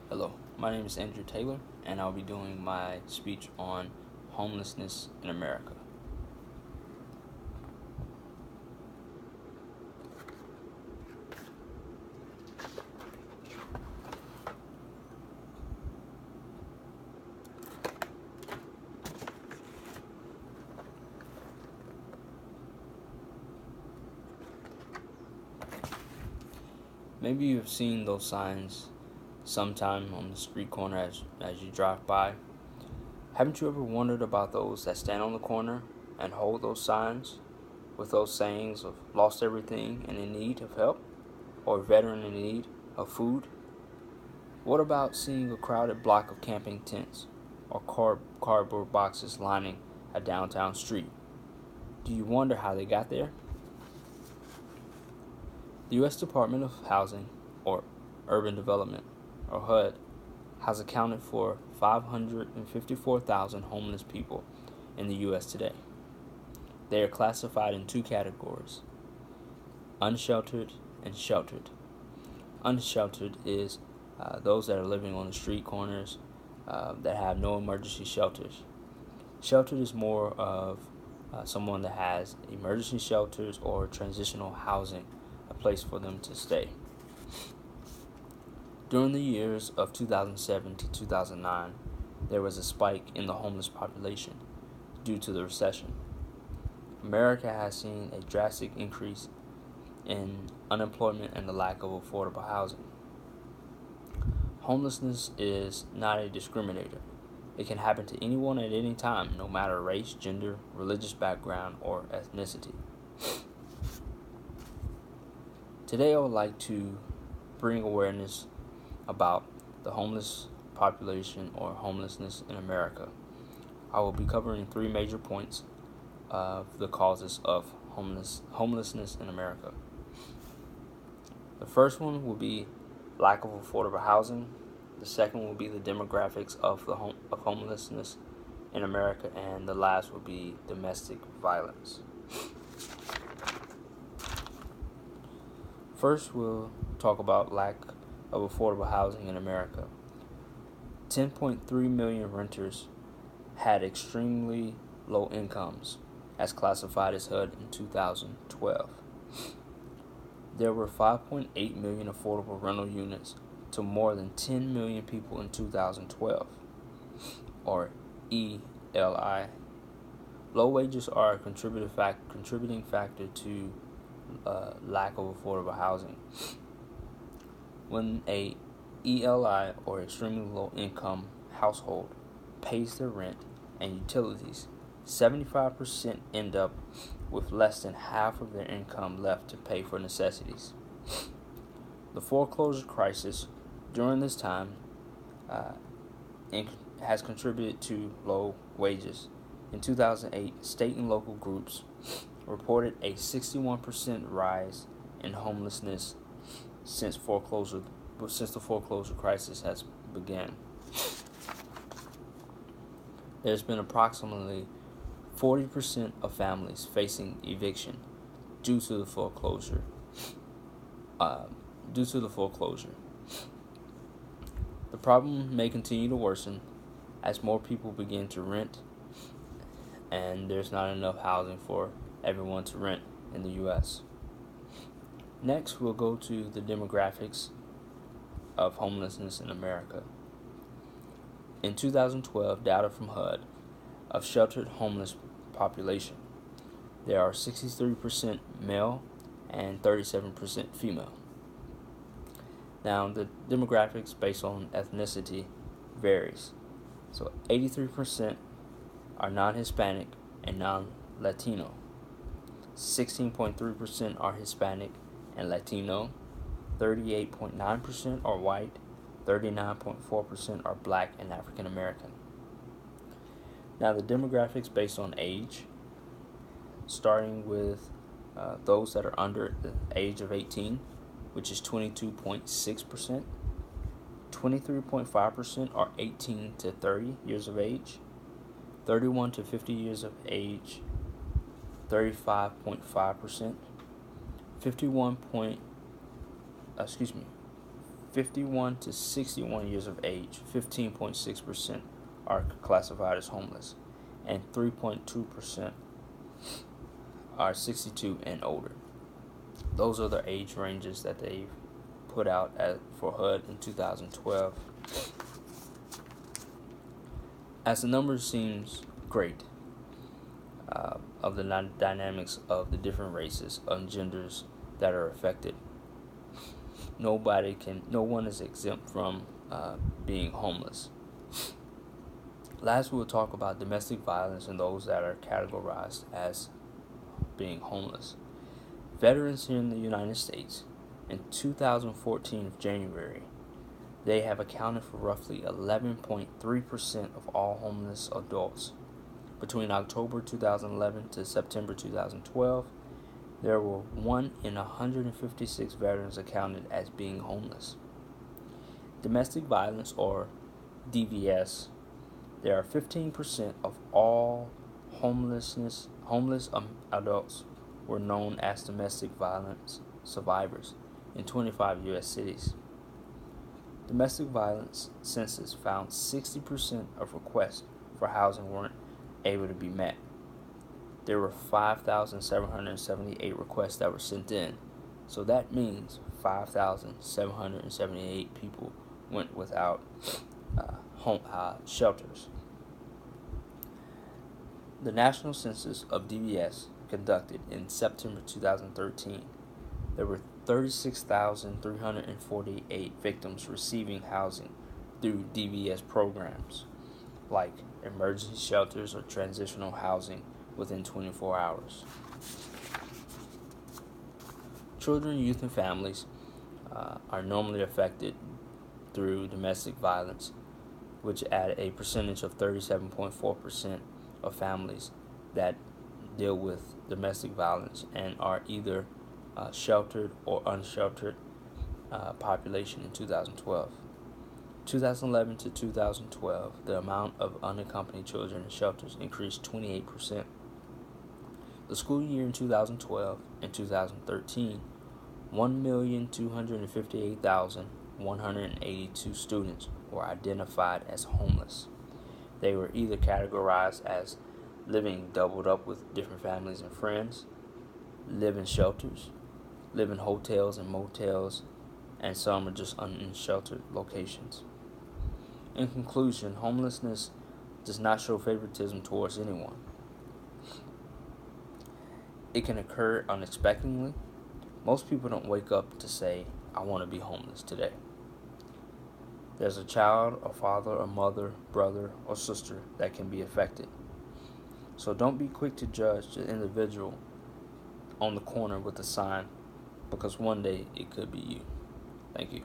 Hello, my name is Andrew Taylor, and I'll be doing my speech on homelessness in America. Maybe you've seen those signs sometime on the street corner as you drive by. Haven't you ever wondered about those that stand on the corner and hold those signs with those sayings of lost everything and in need of help, or veteran in need of food? What about seeing a crowded block of camping tents or cardboard boxes lining a downtown street? Do you wonder how they got there? The U.S. Department of Housing, or Urban Development, or HUD, has accounted for 554,000 homeless people in the U.S. today. They are classified in two categories: unsheltered and sheltered. Unsheltered is those that are living on the street corners that have no emergency shelters. Sheltered is more of someone that has emergency shelters or transitional housing, a place for them to stay. During the years of 2007 to 2009, there was a spike in the homeless population due to the recession. America has seen a drastic increase in unemployment and the lack of affordable housing. Homelessness is not a discriminator. It can happen to anyone at any time, no matter race, gender, religious background, or ethnicity. Today, I would like to bring awareness about the homeless population or homelessness in America. I will be covering three major points of the causes of homelessness in America. The first one will be lack of affordable housing. The second will be the demographics of homelessness in America, and the last will be domestic violence. First, we'll talk about lack of affordable housing in America. 10.3 million renters had extremely low incomes, as classified as HUD in 2012. There were 5.8 million affordable rental units to more than 10 million people in 2012, or ELI. Low wages are a contributing factor to lack of affordable housing. When a ELI, or extremely low income household, pays their rent and utilities, 75% end up with less than half of their income left to pay for necessities. The foreclosure crisis during this time has contributed to low wages. In 2008, state and local groups reported a 61% rise in homelessness since the foreclosure crisis has begun. There's been approximately 40% of families facing eviction due to the foreclosure. The problem may continue to worsen as more people begin to rent, and there's not enough housing for everyone to rent in the U.S. Next, we'll go to the demographics of homelessness in America. In 2012, data from HUD of sheltered homeless population, there are 63% male and 37% female. Now, the demographics based on ethnicity varies. So 83% are non-Hispanic and non-Latino. 16.3% are Hispanic and Latino. 38.9% are white. 39.4% are black and African American. Now, the demographics based on age, starting with those that are under the age of 18, which is 22.6%. 23.5% are 18 to 30 years of age. 31 to 50 years of age, 35.5%. 51 to 61 years of age, 15.6% are classified as homeless, and 3.2% are 62 and older. Those are the age ranges that they've put out for HUD in 2012. As the numbers seems great of the dynamics of the different races and genders that are affected, no one is exempt from being homeless. Last, we'll talk about domestic violence and those that are categorized as being homeless. Veterans here in the United States, in 2014 of January, they have accounted for roughly 11.3% of all homeless adults. Between October 2011 to September 2012, there were 1 in 156 veterans accounted as being homeless. Domestic violence, or DVS, there are 15% of all homeless adults were known as domestic violence survivors in 25 U.S. cities. Domestic violence census found 60% of requests for housing weren't able to be met. There were 5,778 requests that were sent in, so that means 5,778 people went without shelters. The National Census of DVS conducted in September 2013, there were 36,348 victims receiving housing through DVS programs like emergency shelters or transitional housing within 24 hours. Children, youth, and families are normally affected through domestic violence, which at a percentage of 37.4% of families that deal with domestic violence and are either sheltered or unsheltered population in 2012. 2011 to 2012, the amount of unaccompanied children in shelters increased 28%. The school year in 2012 and 2013, 1,258,182 students were identified as homeless. They were either categorized as living doubled up with different families and friends, live in shelters, live in hotels and motels, and some are just unsheltered locations. In conclusion, homelessness does not show favoritism towards anyone. It can occur unexpectedly. Most people don't wake up to say, I want to be homeless today. There's a child, a father, a mother, brother, or sister that can be affected. So don't be quick to judge the individual on the corner with a sign, because one day it could be you. Thank you.